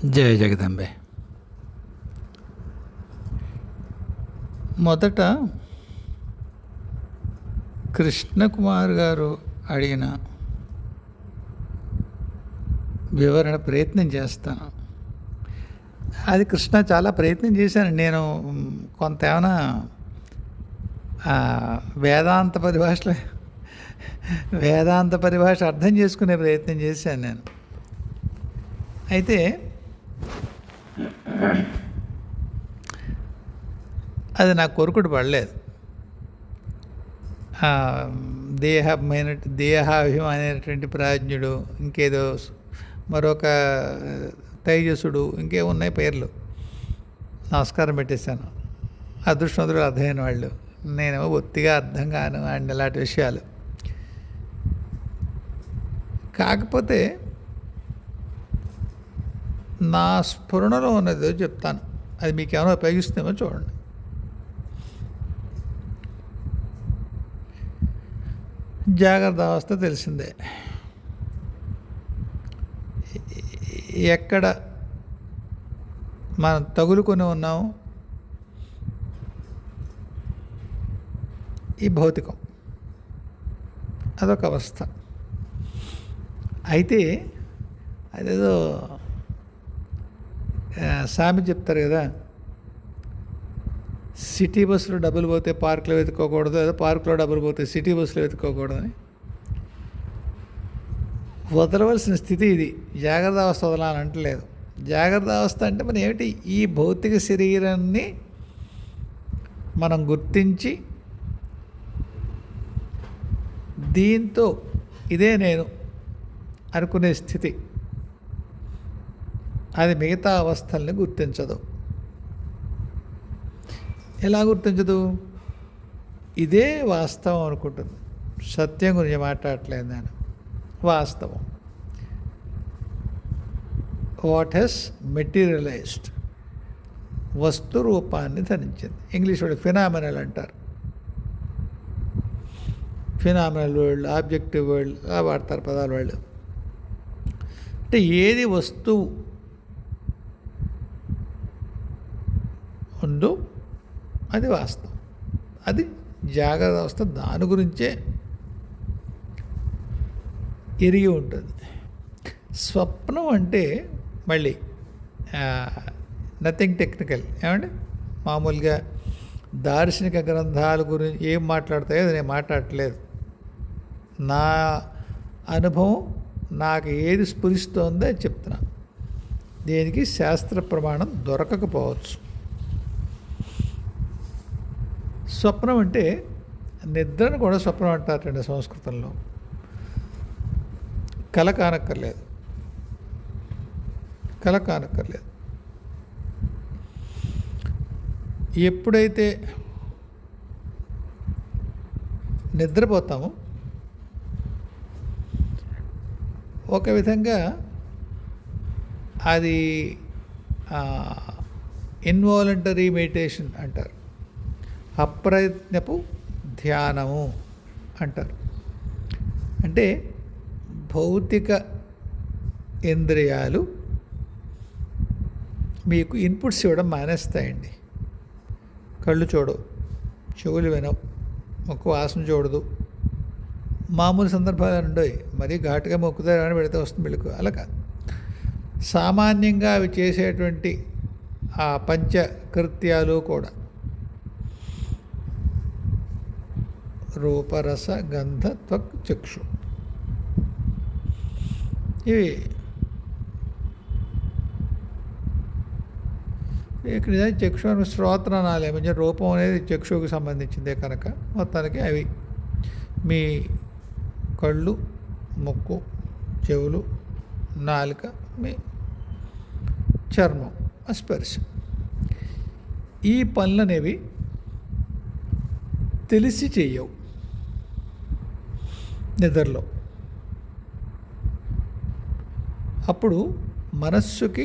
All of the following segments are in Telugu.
జయ జగదంబే. మొదట కృష్ణకుమార్ గారు అడిగిన వివరణ ప్రయత్నం చేస్తాను. అది కృష్ణ చాలా ప్రయత్నం చేశాను. నేను కొంత ఏమైనా వేదాంత పరిభాష అర్థం చేసుకునే ప్రయత్నం చేశాను నేను. అయితే అది నాకు కొరుకుడు పడలేదు. దేహాభిమానైనటువంటి ప్రాజ్ఞుడు, ఇంకేదో మరొక తైజసుడు, ఇంకేమున్నాయి పేర్లు, నమస్కారం పెట్టేశాను. అదృష్టవంతులు అర్థమైన వాళ్ళు, నేనేమో బొత్తిగా అర్థం కాను అండ్ అలాంటి విషయాలు. కాకపోతే నా స్ఫురణలో ఉన్నదో చెప్తాను, అది మీకు ఏమైనా ఉపయోగిస్తుందేమో చూడండి. జాగ్రత్త అవస్థ తెలిసిందే. ఎక్కడ మనం తగులుకొని ఉన్నాము, ఈ భౌతికం అదొక అవస్థ. అయితే అదేదో సామె చెప్తారు కదా, సిటీ బస్సులో డబ్బులు పోతే పార్కులో వెతుక్కోకూడదు, అదే పార్కులో డబ్బులు పోతే సిటీ బస్సులో వెతుక్కోకూడదని. వదలవలసిన స్థితి ఇది. జాగ్రత్త అవస్థ వదలాలని అంటలేదు. జాగ్రత్త అవస్థ అంటే మనం ఏమిటి, ఈ భౌతిక శరీరాన్ని మనం గుర్తించి దీంతో ఇదే నేను అనుకునే స్థితి. అది మిగతా అవస్థల్ని గుర్తించదు. ఎలా గుర్తించదు? ఇదే వాస్తవం అనుకుంటుంది. సత్యం గురించి మాట్లాడట్లేదు నేను, వాస్తవం. వాట్ హెస్ మెటీరియలైజ్డ్, వస్తు రూపాన్ని ధరించింది. ఇంగ్లీష్ వాళ్ళు ఫినామినల్ అంటారు. ఫినామినల్ వరల్డ్, ఆబ్జెక్టివ్ వరల్డ్ అలా వాడతారు పదాలు వాళ్ళు. అంటే ఏది వస్తువు ఉందో అది వాస్తవం, అది జాగ్రత్త అవస్థ దాని గురించే ఎరిగి ఉంటుంది. స్వప్నం అంటే మళ్ళీ నథింగ్ టెక్నికల్. ఏమంటే మామూలుగా దార్శనిక గ్రంథాల గురించి ఏం మాట్లాడతాయో అది నేను మాట్లాడట్లేదు. నా అనుభవం నాకు ఏది స్ఫురిస్తోందో అది చెప్తున్నా. దీనికి శాస్త్ర ప్రమాణం దొరకకపోవచ్చు. స్వప్నం అంటే నిద్రను కూడా స్వప్నం అంటారండి సంస్కృతంలో. కల కానక్కర్లేదు. ఎప్పుడైతే నిద్రపోతామో ఒక విధంగా అది ఇన్వాలంటరీ మెడిటేషన్ అంటారు, అప్రయత్నపు ధ్యానము అంటారు. అంటే భౌతిక ఇంద్రియాలు మీకు ఇన్పుట్స్ ఇవ్వడం మానేస్తాయండి. కళ్ళు చూడవు, చెవులు వినవు, ముక్కు వాసన చూడదు. మామూలు సందర్భాలు ఉండవు, మరీ ఘాటుగా మొక్కుతారని పెడితే వస్తుంది మెళుకు. అలా కాదు, సామాన్యంగా అవి చేసేటువంటి ఆ పంచకృత్యాలు కూడా రూపరస గంధ త్వక్ చక్షు, ఇవి ఇక్కడ చక్షు అని శ్రోత్రనాలే మధ్య రూపం అనేది చక్షువుకి సంబంధించిందే కనుక మొత్తానికి అవి మీ కళ్ళు, ముక్కు, చెవులు, నాలుక, మీ చర్మం, స్పర్శ, ఈ పనులు అనేవి తెలిసి చెయ్యవు నిద్రలో. అప్పుడు మనస్సుకి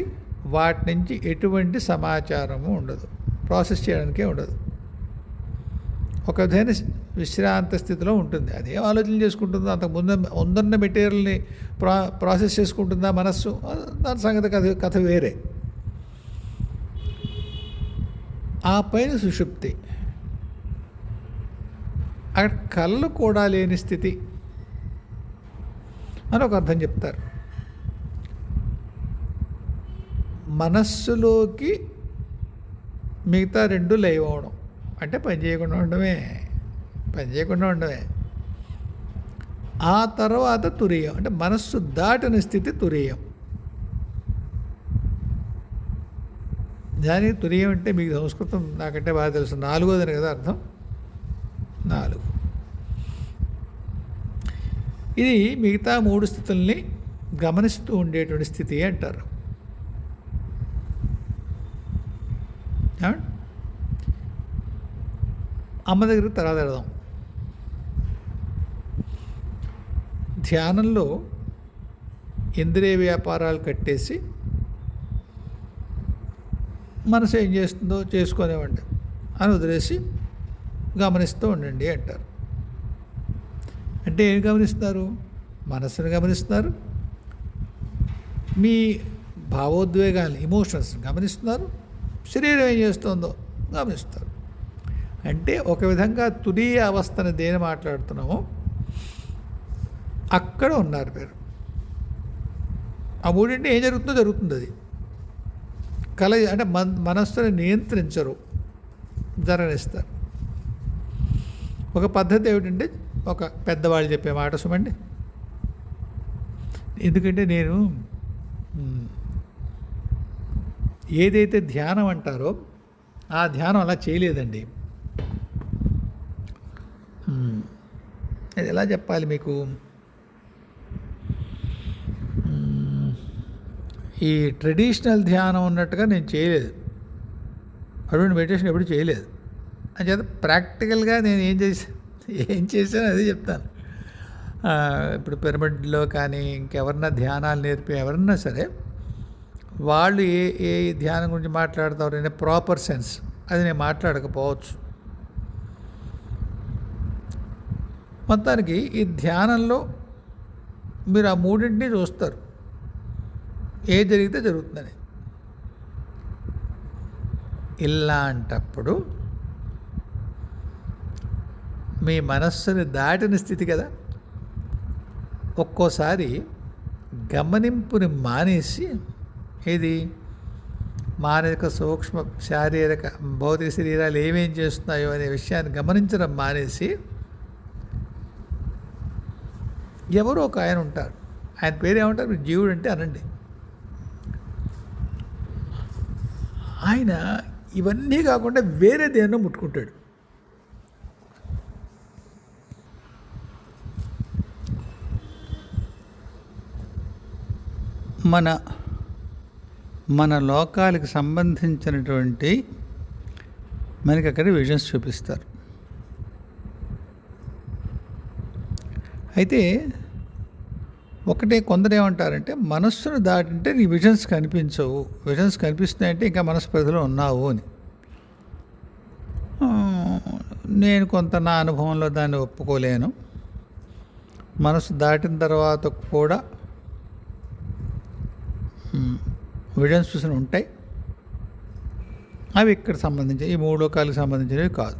వాటి నుంచి ఎటువంటి సమాచారము ఉండదు, ప్రాసెస్ చేయడానికే ఉండదు. ఒక విధమైన విశ్రాంత స్థితిలో ఉంటుంది. అదేం ఆలోచన చేసుకుంటుందో, అంతకు ముందున్న మెటీరియల్ని ప్రాసెస్ చేసుకుంటుందా మనస్సు, దాని సంగతి కథ వేరే. ఆ పైన సుషుప్తి, అక్కడ కళ్ళు కూడా లేని స్థితి అని ఒక అర్థం చెప్తారు. మనస్సులోకి మిగతా రెండు లైవ్ అవడం అంటే పని చేయకుండా ఉండడమే. ఆ తర్వాత తురీయం అంటే మనస్సు దాటిన స్థితి తురీయం. దానికి తురీయం అంటే మీకు సంస్కృతం నాకంటే బాగా తెలుసు, 4వదని కదా అర్థం. 4 ఇది మిగతా 3 స్థితుల్ని గమనిస్తూ ఉండేటువంటి స్థితి అంటారు. అమ్మ దగ్గరికి తర్వాత వెళదాం. ధ్యానంలో ఇంద్రియ వ్యాపారాలు కట్టేసి మనసు ఏం చేస్తుందో చేసుకునేవ్వండి అని వదిలేసి గమనిస్తూ ఉండండి అంటారు. అంటే ఏం గమనిస్తున్నారు? మనస్సును గమనిస్తున్నారు, మీ భావోద్వేగాలు ఎమోషన్స్ గమనిస్తున్నారు, శరీరం ఏం చేస్తుందో గమనిస్తారు. అంటే ఒక విధంగా తురీయ అవస్థను దేని మాట్లాడుతున్నామో అక్కడ ఉన్నారు మీరు. ఆ మూడింటి ఏం జరుగుతుందో జరుగుతుంది. అది కల అంటే మనస్సుని నియంత్రించరు, జరగనిస్తారు. ఒక పద్ధతి ఏమిటంటే ఒక పెద్దవాళ్ళు చెప్పే మాట సుమండి. ఎందుకంటే నేను ఏదైతే ధ్యానం అంటారో ఆ ధ్యానం అలా చేయలేదండి. అది ఎలా చెప్పాలి మీకు? ఈ ట్రెడిషనల్ ధ్యానం ఉన్నట్టుగా నేను చేయలేదు, అటువంటి మెడిటేషన్ ఎప్పుడు చేయలేదు. అని చేత ప్రాక్టికల్గా నేను ఏం చేశానో అదే చెప్తాను. ఇప్పుడు పిరమిడ్లో కానీ ఇంకెవరన్నా ధ్యానాలు నేర్పి ఎవరన్నా సరే వాళ్ళు ఏ ధ్యానం గురించి మాట్లాడతారు అనే ప్రాపర్ సెన్స్ అది నేను మాట్లాడకపోవచ్చు. మొత్తానికి ఈ ధ్యానంలో మీరు ఆ మూడింటిని చూస్తారు, ఏ జరిగితే జరుగుతుందని. ఇలాంటప్పుడు మీ మనస్సుని దాటిన స్థితి కదా, ఒక్కోసారి గమనింపుని మానేసి ఇది మానసిక సూక్ష్మ శారీరక భౌతిక శరీరాలు ఏమేం చేస్తున్నాయో అనే విషయాన్ని గమనించడం మానేసి ఎవరో ఒక ఆయన ఉంటారు, ఆయన పేరు ఏమంటారు? మీరు జీవుడు అంటే అనండి. ఆయన ఇవన్నీ కాకుండా వేరే దేన్నో ముట్టుకుంటాడు. మన లోకాలకు సంబంధించినటువంటి మనకి అక్కడ విజన్స్ చూపిస్తారు. అయితే ఒకటే కొందరు ఏమంటారంటే మనస్సును దాటింటే నీ విజన్స్ కనిపించవు, విజన్స్ కనిపిస్తున్నాయంటే ఇంకా మనసు పరిధిలో ఉన్నావు అని. నేను కొంత నా అనుభవంలో దాన్ని ఒప్పుకోలేను. మనసు దాటిన తర్వాత కూడా విజన్స్ చూసిన ఉంటాయి, అవి ఇక్కడ సంబంధించి ఈ 3 లోకాలకు సంబంధించినవి కాదు.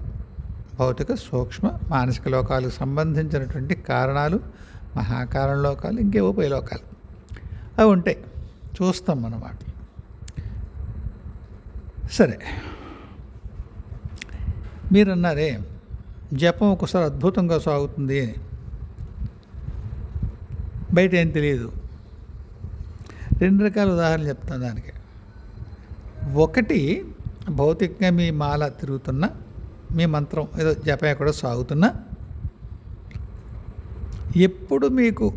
భౌతిక సూక్ష్మ మానసిక లోకాలకు సంబంధించినటువంటి కారణాలు, మహాకారణ లోకాలు, ఇంకేవో పై లోకాలు అవి ఉంటాయి, చూస్తాం అన్నమాట. సరే, మీరు అన్నారే జపం ఒకసారి అద్భుతంగా సాగుతుంది అని. బయట ఏం తెలియదు. 2 రకాల ఉదాహరణలు చెప్తాను దానికి. ఒకటి, భౌతికంగా మీ మాల తిరుగుతున్నా, మీ మంత్రం ఏదో జపం ఎక్కడో సాగుతున్నా, ఎప్పుడు మీకు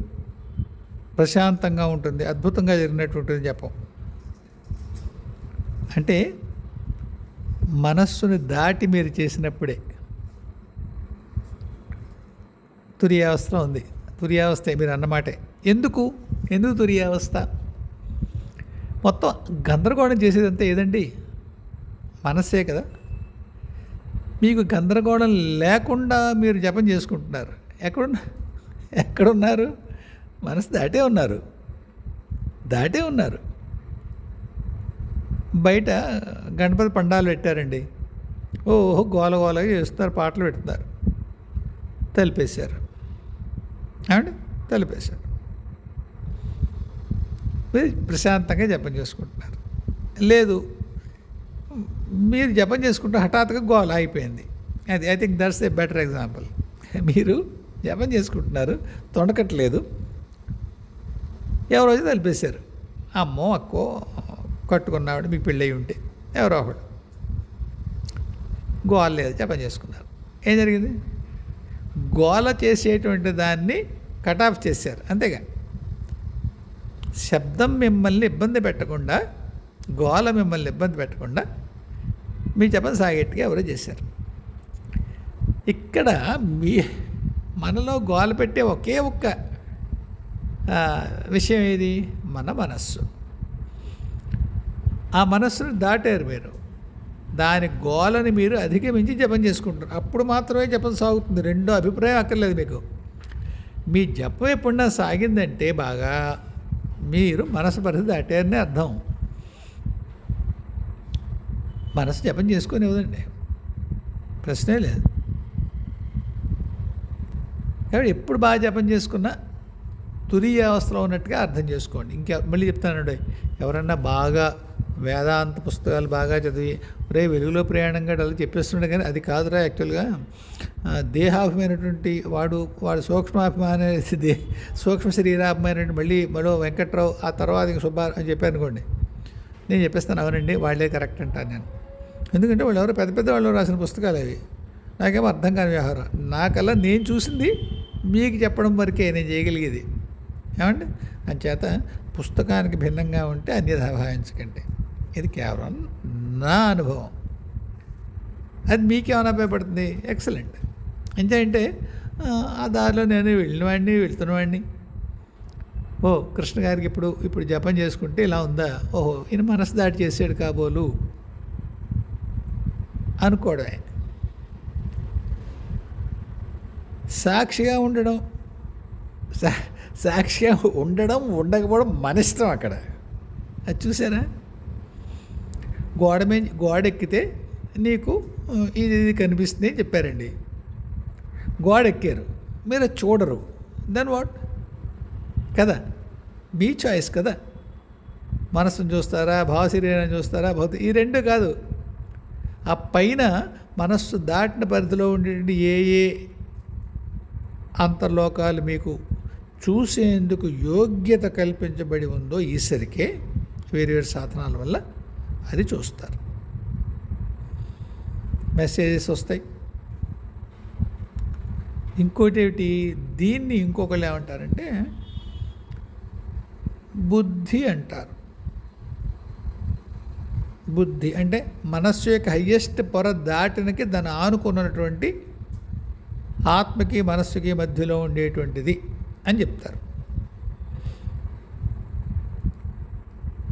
ప్రశాంతంగా ఉంటుంది, అద్భుతంగా జరిగినటువంటి జపం. అంటే మనస్సుని దాటి మీరు చేసినప్పుడే. తురియావస్థ ఉంది, తురియావస్థే మీరు అన్నమాటే. ఎందుకు తురియావస్థ? మొత్తం గందరగోళం చేసేదంతా ఏదండి? మనస్సే కదా. మీకు గందరగోళం లేకుండా మీరు జపం చేసుకుంటున్నారు. ఎక్కడున్నారు? మనసు దాటే ఉన్నారు. బయట గణపతి పండాలు పెట్టారండి, ఓహో గోల గోలగా చేస్తున్నారు, పాటలు పెడుతున్నారు. తలిపేశారు. ఏమండి? తలిపేశారు. మీరు ప్రశాంతంగా జపం చేసుకుంటున్నారు. లేదు, మీరు జపం చేసుకుంటే హఠాత్తుగా గోల అయిపోయింది. అది I think that's a better example. మీరు జపం చేసుకుంటున్నారు, తొణకట్లేదు, ఎవరో వచ్చి తలిపేశారు. అమ్మో అక్కో కట్టుకున్నాడు, మీకు పెళ్ళి అయి ఉంటే ఎవరో ఒకడు, గోల లేదు, జపం చేసుకున్నారు. ఏం జరిగింది? గోల చేసేటువంటి దాన్ని కట్ ఆఫ్ చేశారు, అంతేగా. శబ్దం మిమ్మల్ని ఇబ్బంది పెట్టకుండా, గోల మిమ్మల్ని ఇబ్బంది పెట్టకుండా మీ జపం సాగేట్టుగా ఎవరో చేశారు. ఇక్కడ మనలో గోల పెట్టే ఒకే ఒక్క విషయం ఏది? మన మనస్సు. ఆ మనస్సును దాటారు మీరు. దాని గోలని మీరు అధిగమించి జపం చేసుకుంటారు. అప్పుడు మాత్రమే జపం సాగుతుంది. రెండో అభిప్రాయం అక్కర్లేదు మీకు. మీ జపం ఎప్పుడన్నా సాగిందంటే బాగా మీరు మనసు పరిస్థితి దాటారని అర్థం. మనసు జపం చేసుకునేదండి, ప్రశ్నే లేదు. కాబట్టి ఎప్పుడు బాగా జపం చేసుకున్నా తురియ అవస్థలో ఉన్నట్టుగా అర్థం చేసుకోండి. మళ్ళీ చెప్తానండి, ఎవరన్నా బాగా వేదాంత పుస్తకాలు బాగా చదివి వెలుగులో ప్రయాణంగా అలా చెప్పేస్తుండే, కానీ అది కాదురా. యాక్చువల్గా దేహాభిమైనటువంటి వాడు సూక్ష్మాభిమాన సూక్ష్మ శరీరాభిమైనటువంటి మరో వెంకట్రావు, ఆ తర్వాత ఇంక సుబ్బారావు అని చెప్పాను అనుకోండి, నేను చెప్పేస్తాను అవునండి వాళ్ళే కరెక్ట్ అంటాను నేను. ఎందుకంటే వాళ్ళు ఎవరో పెద్ద పెద్ద వాళ్ళు రాసిన పుస్తకాలు అవి. నాకేమో అర్థం కాని వ్యవహారం. నాకల్లా నేను చూసింది మీకు చెప్పడం వరకే నేను చేయగలిగేది. ఏమండి? అంచేత పుస్తకానికి భిన్నంగా ఉంటే అన్యథా భావించకండి. ఇది కేవలం నా అనుభవం. అది మీకేమైనా ఉపయోగపడుతుంది, ఎక్సలెంట్. అంటే ఆ దారిలో నేను వెళ్తున్నవాడిని. ఓ కృష్ణ గారికి ఇప్పుడు జపం చేసుకుంటే ఇలా ఉందా, ఓహో ఈయన మనసు దాటి చేసాడు కాబోలు అనుకోవడమే. సాక్షిగా ఉండకపోవడం మన ఇష్టం. అక్కడ అది చూసారా? గోడ ఎక్కితే నీకు ఇది కనిపిస్తుంది అని చెప్పారండి. గోడ ఎక్కారు, మీరు చూడరు, దెన్ వాట్? కదా, మీ చాయిస్ కదా. మనసును చూస్తారా, భావశరీరాన్ని చూస్తారా, ఈ రెండు కాదు. ఆ పైన మనస్సు దాటిన పరిధిలో ఉండేటువంటి ఏ అంతర్లోకాలు మీకు చూసేందుకు యోగ్యత కల్పించబడి ఉందో ఈశ్వరికే వేరు సాధనాల వల్ల అది చూస్తారు. మెసేజెస్ వస్తాయి. ఇంకోటి ఏమిటి, దీన్ని ఇంకొకళ్ళు ఏమంటారంటే బుద్ధి అంటారు. బుద్ధి అంటే మనస్సు యొక్క హయ్యెస్ట్ పొర దాటినకి దాన్ని ఆనుకున్నటువంటి ఆత్మకి మనస్సుకి మధ్యలో ఉండేటువంటిది అని చెప్తారు.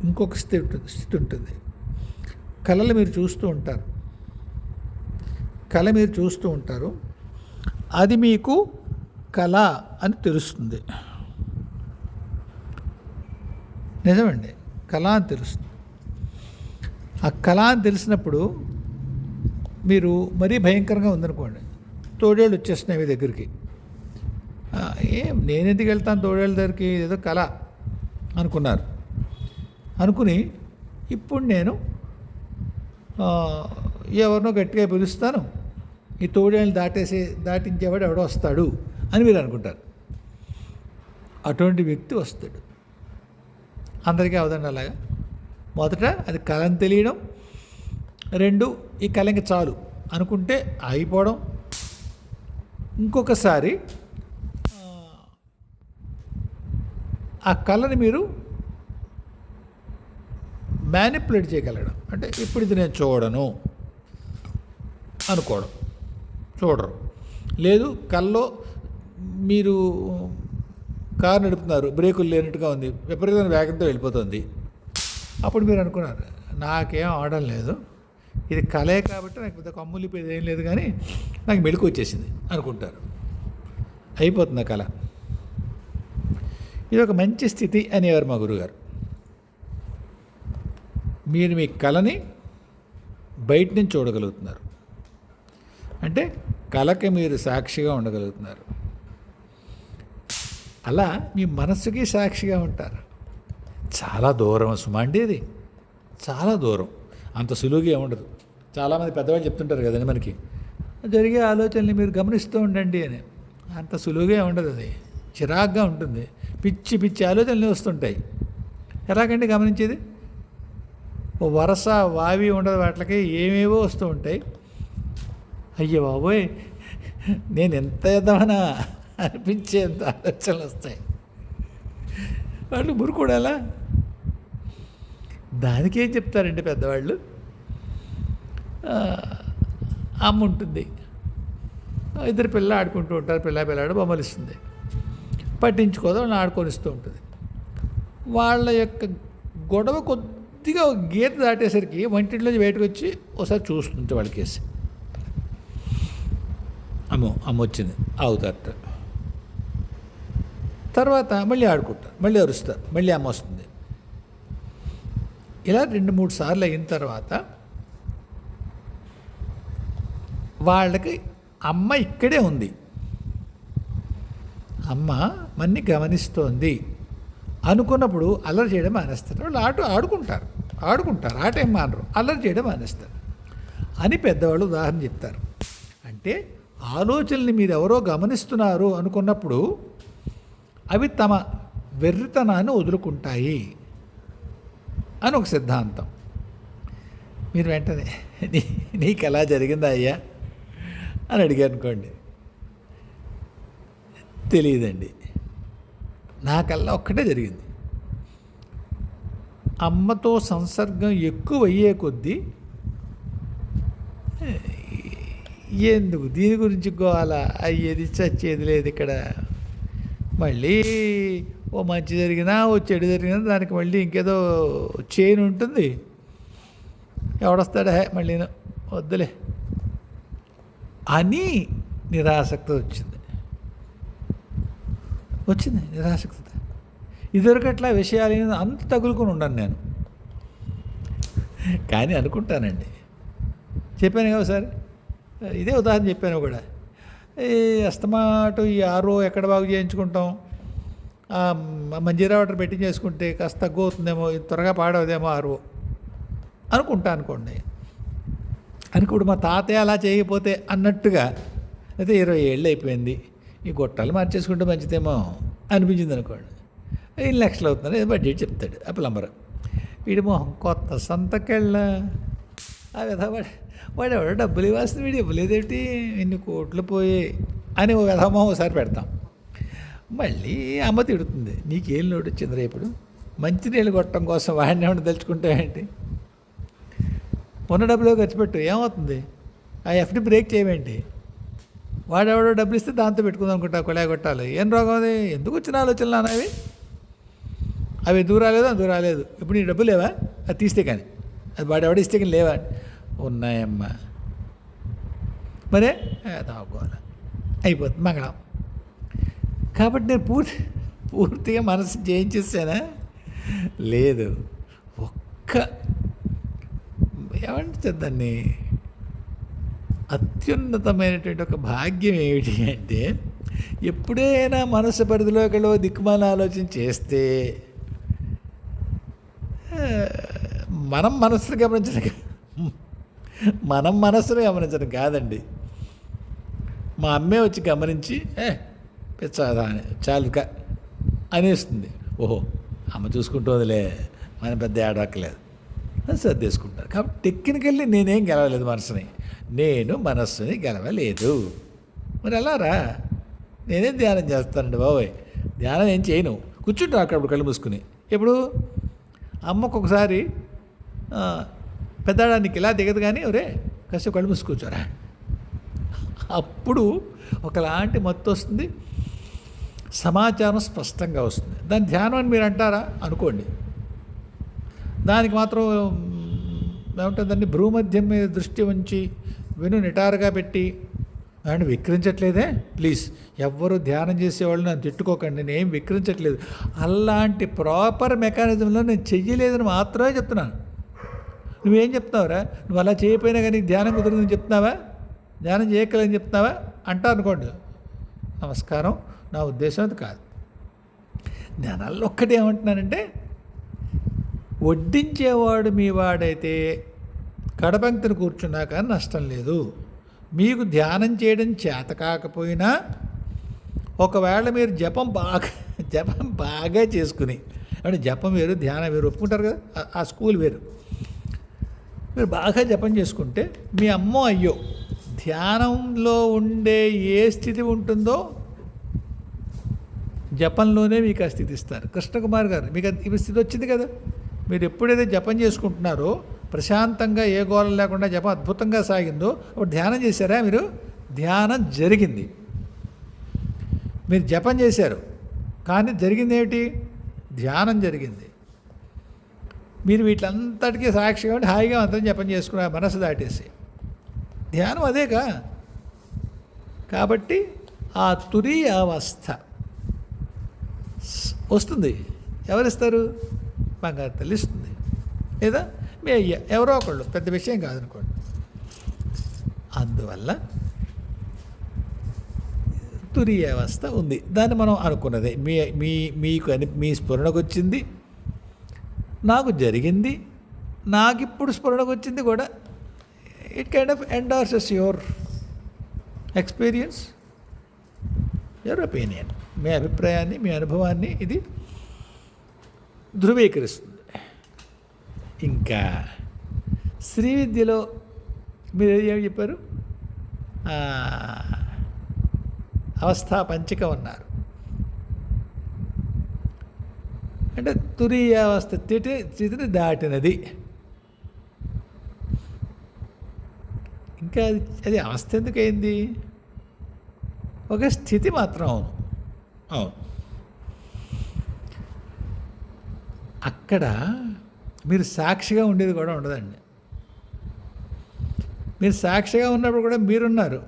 ఇంకొక స్థితి ఉంటుంది. కళలు మీరు చూస్తూ ఉంటారు. అది మీకు కళ అని తెలుస్తుంది. నిజమండి, కళ అని తెలుస్తుంది. ఆ కళ అని తెలిసినప్పుడు మీరు మరీ భయంకరంగా ఉందనుకోండి, తోడేళ్ళు వచ్చేస్తున్నాయి మీ దగ్గరికి. నేనెందుకు వెళ్తాను తోడేళ్ళ దగ్గరికి, ఏదో కళ అనుకుని ఇప్పుడు నేను ఎవరినో గట్టిగా పిలుస్తాను, ఈ తోడేళ్ళని దాటించేవాడు ఎవడో వస్తాడు అని మీరు అనుకుంటారు. అటువంటి వ్యక్తి వస్తాడు. అందరికీ అవదండి అలాగా. మొదట అది కళని తెలియడం, రెండు ఈ కళ ఇంక చాలు అనుకుంటే అయిపోవడం, ఇంకొకసారి ఆ కళని మీరు మ్యానిపులేట్ చేయగలగడం. అంటే ఇప్పుడు ఇది నేను చూడను అనుకోవడం, చూడరు. లేదు, కళ్ళలో మీరు కారు నడుపుతున్నారు, బ్రేకులు లేనట్టుగా ఉంది, విపరీతమైన వేగంతో వెళ్ళిపోతుంది. అప్పుడు మీరు అనుకున్నారు నాకేం అవడం లేదు, ఇది కళే కాబట్టి నాకు పెద్ద కమ్ములిపోయేది ఏం లేదు, కానీ నాకు మెలకు వచ్చేసింది అనుకుంటారు. అయిపోతుంది కళ. ఇది ఒక మంచి స్థితి అనేవారు మా గురుగారు. మీరు మీ కళని బయట నుంచి చూడగలుగుతున్నారు. అంటే కళకి మీరు సాక్షిగా ఉండగలుగుతున్నారు. అలా మీ మనస్సుకి సాక్షిగా ఉంటారు. చాలా దూరం సుమండి, ఇది చాలా దూరం, అంత సులువుగా ఏముండదు. చాలామంది పెద్దవాళ్ళు చెప్తుంటారు కదండి మనకి, జరిగే ఆలోచనల్ని మీరు గమనిస్తూ ఉండండి అని. అంత సులువుగా ఉండదు, అది చిరాగ్గా ఉంటుంది. పిచ్చి పిచ్చి ఆలోచనలు వస్తుంటాయి. ఎలాగండి గమనించేది? ఓ వరస వావి ఉండదు, వాటికి ఏమేవో వస్తూ ఉంటాయి. అయ్యో బాబోయ్, నేను ఎంత ఎదవనా అనిపించేంత ఆలోచనలు వస్తాయి. వాళ్ళు మురుకూడాలా? దానికేం చెప్తారండి పెద్దవాళ్ళు? అమ్మ ఉంటుంది, ఇద్దరు పిల్లలు ఆడుకుంటూ ఉంటారు, పిల్లాడు బొమ్మలు ఇస్తుంది, పట్టించుకోదు, వాళ్ళని ఆడుకొనిస్తూ ఉంటుంది. వాళ్ళ యొక్క గొడవ కొద్దిగా ఒక గీత దాటేసరికి వంటింట్లోంచి బయటకు వచ్చి ఒకసారి చూస్తుంటే వాళ్ళకేసి, అమ్మ వచ్చింది అవుతారట. తర్వాత మళ్ళీ ఆడుకుంటారు, మళ్ళీ అరుస్తారు, మళ్ళీ అమ్మ వస్తుంది. ఇలా 2-3 సార్లు అయిన తర్వాత వాళ్ళకి అమ్మ ఇక్కడే ఉంది, అమ్మ మన్ని గమనిస్తోంది అనుకున్నప్పుడు అల్లరి చేయడం మానేస్తారు. వాళ్ళు ఆడుకుంటారు, ఆట ఏం మానరు, అల్లరి చేయడం మానేస్తారు అని పెద్దవాళ్ళు ఉదాహరణ చెప్తారు. అంటే ఆలోచనల్ని మీరు ఎవరో గమనిస్తున్నారు అనుకున్నప్పుడు అవి తమ వెర్రితనాన్ని వదులుకుంటాయి అని ఒక సిద్ధాంతం. మీరు వెంటనే నీకు ఎలా జరిగిందా అయ్యా అని అడిగారు అనుకోండి, తెలియదండి, నాకల్లా ఒక్కటే జరిగింది. అమ్మతో సంసర్గం ఎక్కువ అయ్యే కొద్దీ ఎందుకు దీని గురించి గోవాలా, అయ్యేది చచ్చేది లేదు ఇక్కడ. మళ్ళీ ఓ మంచి జరిగినా ఓ చెడు జరిగినా దానికి మళ్ళీ ఇంకేదో చైన్ ఉంటుంది. ఎవడొస్తాడా మళ్ళీ వద్దులే అని నిరాసక్తి వచ్చింది నిరాసక్తి. ఇదివరకట్లా విషయాలు అంత తగులుకొని ఉండను నేను, కానీ అనుకుంటానండి. చెప్పాను కదా సార్, ఇదే ఉదాహరణ చెప్పాను కూడా. ఈ అస్తమాటు ఈ ఆరో ఎక్కడ బాగు చేయించుకుంటాం, మంజీరా వాటర్ పెట్టి చేసుకుంటే కాస్త తక్కువ అవుతుందేమో, త్వరగా పాడవదేమో ఆరో అనుకోండి. ఇప్పుడు మా తాతయ్య అలా చేయకపోతే అన్నట్టుగా, అయితే 20 ఏళ్ళు అయిపోయింది, ఈ గొట్టాలు మార్చేసుకుంటే మంచిదేమో అనిపించింది అనుకోండి. 5 లక్షలు అవుతుంది బడ్జెట్ చెప్తాడు ఆ ప్లంబర్. వీడి మొహం కొత్త సంతకెళ్ళ ఆ విధంగా వాడెవడో డబ్బులు ఇవ్వాల్సింది, వీడు ఇవ్వలేదేంటి, ఇన్ని కోట్లు పోయి అని ఓ విధమో ఒకసారి పెడతాం. మళ్ళీ అమ్మ తిడుతుంది, నీకేం లోటు వచ్చిందిరా ఇప్పుడు, మంచినీళ్ళు కొట్టడం కోసం వాడిని ఏమైనా తెలుసుకుంటావేంటి, ఉన్న డబ్బులో ఖర్చు పెట్టు, ఏమవుతుంది, ఆ ఎఫ్డి బ్రేక్ చేయమేంటి, వాడెవడో డబ్బులు ఇస్తే దాంతో పెట్టుకుందాం అనుకుంటా, కొలాయి కొట్టాలి, ఏం రోగం అది, ఎందుకు వచ్చిన ఆలోచనలు అనేవి, అవి ఎందుకు రాలేదు, ఇప్పుడు నీ డబ్బు లేవా, అది తీస్తే కానీ, అది వాడెవడ ఇస్తే కానీ లేవా, ఉన్నాయమ్మా, మరే దాకోవాలి, అయిపోతుంది మంగళం. కాబట్టి నేను పూర్తిగా మనసు జయించేసానా, లేదు. ఏమంటే దాన్ని అత్యున్నతమైనటువంటి ఒక భాగ్యం ఏమిటి అంటే, ఎప్పుడైనా మనసు పరిధిలోకి దిక్కుమాల ఆలోచన చేస్తే మనం మనస్సును గమనించడం కాదండి, మా అమ్మే వచ్చి గమనించి పిచ్చాదా అని చాలుక అనేస్తుంది. ఓహో అమ్మ చూసుకుంటుందిలే, మన పెద్ద ఏడవక్కలేదు అని సర్దేసుకుంటారు. కాబట్టి టెక్నికల్లీ నేనేం గెలవలేదు మనసుని, నేను మనస్సుని గెలవలేదు. మరి అలారా నేనేం ధ్యానం చేస్తానండి బాబోయ్, ధ్యానం ఏం చేయను, కూర్చుంటా అక్కడ కళ్ళు మూసుకుని. ఎప్పుడు అమ్మకు ఒకసారి పెద్దడానికి ఇలా దిగదు కానీ ఒరే కాసేపు కళ్ళు మూసుకూర్చోరా, అప్పుడు ఒకలాంటి మత్తు వస్తుంది, సమాచారం స్పష్టంగా వస్తుంది. దాని ధ్యానం అని మీరు అంటారా అనుకోండి, దానికి మాత్రం ఏమంటుంది, దాన్ని భ్రూమధ్యం మీద దృష్టి ఉంచి వెను నిటారుగా పెట్టి అండ్ విక్రించట్లేదే, ప్లీజ్ ఎవ్వరూ ధ్యానం చేసేవాళ్ళు నన్ను తిట్టుకోకండి, నేను ఏం విక్రించట్లేదు, అలాంటి ప్రాపర్ మెకానిజంలో నేను చెయ్యలేదని మాత్రమే చెప్తున్నాను. నువ్వేం చెప్తున్నావురా, నువ్వు అలా చేయకపోయినా కానీ ధ్యానం కుదరదని చెప్తున్నావా, ధ్యానం చేయగలని చెప్తున్నావా అంటారు అనుకోండి, నమస్కారం, నా ఉద్దేశం అది కాదు. ధ్యానాల్లో ఒక్కటి ఏమంటున్నానంటే, వడ్డించేవాడు మీ వాడైతే కడపంక్తిని కూర్చున్నా కానీ నష్టం లేదు. మీకు ధ్యానం చేయడం చేత కాకపోయినా ఒకవేళ మీరు జపం బాగా చేసుకుని, అంటే జపం వేరు ధ్యానం వేరు ఒప్పుకుంటారు కదా, ఆ స్కూల్ వేరు. మీరు బాగా జపం చేసుకుంటే మీ అమ్మో అయ్యో ధ్యానంలో ఉండే ఏ స్థితి ఉంటుందో జపంలోనే మీకు ఆ స్థితి ఇస్తారు. కృష్ణకుమార్ గారు మీకు ఈ స్థితి వచ్చింది కదా, మీరు ఎప్పుడైతే జపం చేసుకుంటున్నారో ప్రశాంతంగా ఏ గోళం లేకుండా జపం అద్భుతంగా సాగిందో అప్పుడు ధ్యానం చేశారా మీరు? ధ్యానం జరిగింది. మీరు జపం చేశారు కానీ జరిగింది ఏమిటి? ధ్యానం జరిగింది. మీరు వీటిలంతటికీ సాక్షిగా ఉండి హాయిగా అంతం జపం చేసుకున్నారు మనసు దాటేసి. ధ్యానం అదేగా. కాబట్టి ఆ తురీయ అవస్థ వస్తుంది. ఎవరిస్తారు? బంగారు తల్లి ఇస్తుంది, లేదా మీ అయ్య, ఎవరో ఒకళ్ళు, పెద్ద విషయం కాదనుకోండి. అందువల్ల తురీయ అవస్థ ఉంది. దాన్ని మనం అనుకున్నదే మీ స్ఫురణకు వచ్చింది, నాకు జరిగింది, నాకు ఇప్పుడు స్ఫురణకు వచ్చింది కూడా. It kind of endorses your experience, your opinion. మీ అభిప్రాయాన్ని, మీ అనుభవాన్ని ఇది ధృవీకరిస్తుంది. ఇంకా శ్రీ విద్యలో మీరు ఏమి చెప్పారు? అవస్థా పంచకం అన్నారు. అంటే తురీయావస్థ స్థితిని దాటినది. ఇంకా అది అవస్థ ఎందుకయింది? ఒక స్థితి మాత్రం. అవును. అక్కడ మీరు సాక్షిగా ఉండేది కూడా ఉండదండి. మీరు సాక్షిగా ఉన్నప్పుడు కూడా మీరున్నారు,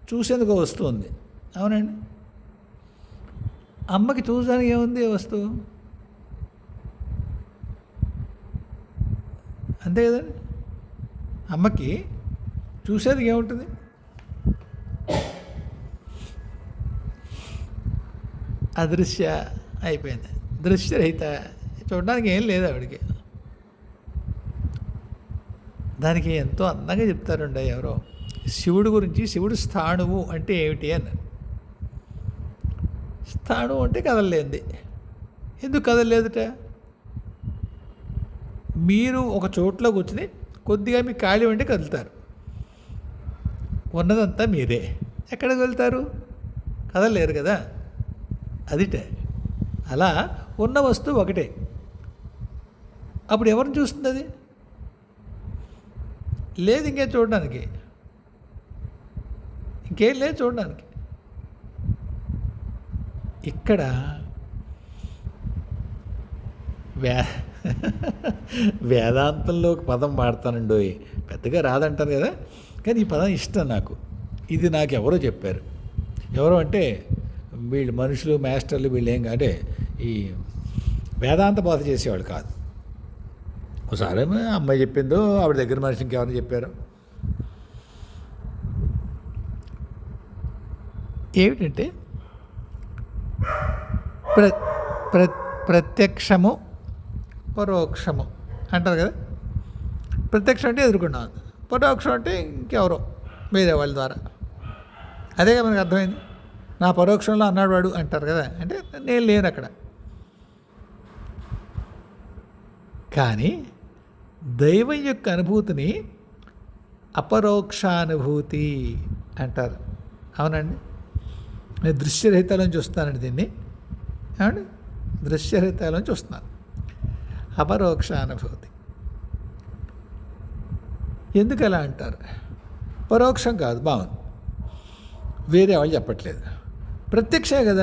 చూసేందుకు వస్తుంది. అవునండి. అమ్మకి చూసడానికి ఏముంది వస్తువు? అంతే కదండి. అమ్మకి చూసేందుకు ఏముంటుంది? అదృశ్య అయిపోయింది, దృశ్యరహిత, చూడడానికి ఏం లేదు ఆవిడికి. దానికి ఎంతో అందంగా చెప్తారండి ఎవరో శివుడు గురించి. శివుడు స్థాణువు అంటే ఏమిటి అన్నారు. స్థాణువు అంటే కదలలేంది. ఎందుకు కదలలేదుట? మీరు ఒక చోట్లో కూర్చుని కొద్దిగా మీకు ఖాళీ ఉంటే కదులుతారు, ఉన్నదంతా మీరే. ఎక్కడికి వెళ్తారు? కదలలేరు కదా. అదిటే. అలా ఉన్న వస్తువు ఒకటే. అప్పుడు ఎవరిని చూస్తుంది అది? లేదు ఇంకేం చూడడానికి, ఇంకేం లేదు చూడడానికి. ఇక్కడ వేదాంతంలో ఒక పదం వాడతానండి, పెద్దగా రాదంటారు కదా, కానీ ఈ పదం ఇష్టం నాకు. ఇది నాకు ఎవరో చెప్పారు. ఎవరో అంటే వీళ్ళు మనుషులు, మాస్టర్లు, వీళ్ళు ఏం అంటే ఈ వేదాంత బోధ చేసేవాళ్ళు కాదు. ఒకసారి అమ్మాయి చెప్పిందో ఆవిడ దగ్గర మనిషి ఇంకెవరైనా చెప్పారు. ఏమిటంటే ప్రత్యక్షము పరోక్షము అంటారు కదా. ప్రత్యక్షం అంటే ఎదుర్కొన్నాం, పరోక్షం అంటే ఇంకెవరో వేరే వాళ్ళ ద్వారా. అదేగా మనకు అర్థమైంది. నా పరోక్షంలో అన్నాడు వాడు అంటారు కదా, అంటే నేను లేను అక్కడ. కానీ దైవం యొక్క అనుభూతిని అపరోక్షానుభూతి అంటారు. అవునండి. నేను దృశ్యరహితలోంచి చూస్తానండి దీన్ని. ఏమండి? దృశ్యరహితలోంచి చూస్తున్నాను. అపరోక్షానుభూతి. ఎందుకు అలా అంటారు? పరోక్షం కాదు, బాగుంది, వేరే వాళ్ళు చెప్పట్లేదు. ప్రత్యక్షమే కదా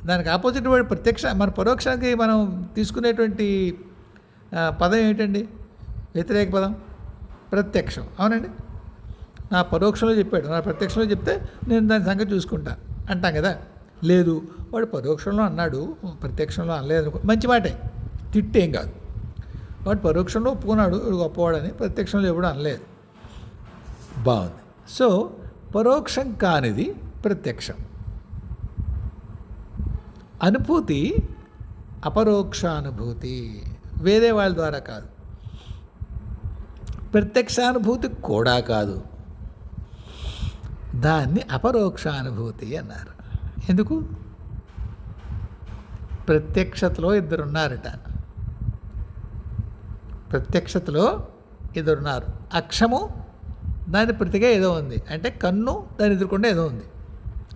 దానికి ఆపోజిట్ వర్డ్ ప్రత్యక్ష. మన పరోక్షానికి మనం తీసుకునేటువంటి పదం ఏమిటండి? వ్యతిరేక పదం ప్రత్యక్షం. అవునండి. నా పరోక్షంలో చెప్పాడు, నా ప్రత్యక్షంలో చెప్తే నేను దాని సంగతి చూసుకుంటాను అంటాం కదా. లేదు, వాడు పరోక్షంలో అన్నాడు, ప్రత్యక్షంలో అనలేదు. మంచి మాటే, తిట్టేం కాదు. వాడు పరోక్షంలో ఒప్పుకున్నాడు, వాడు గొప్పవాడని, ప్రత్యక్షంలో ఎప్పుడు అనలేదు. బాగుంది. సో పరోక్షం కానిది ప్రత్యక్షం. అనుభూతి అపరోక్షానుభూతి, వేరే వాళ్ళ ద్వారా కాదు. ప్రత్యక్షానుభూతి కూడా కాదు. దాన్ని అపరోక్షానుభూతి అన్నారు. ఎందుకు? ప్రత్యక్షతలో ఇద్దరున్నారట. ప్రత్యక్షతలో ఇద్దరున్నారు. అక్షము దాని ప్రతిగా ఏదో ఉంది, అంటే కన్ను దాని ఎదురుకుండా ఏదో ఉంది,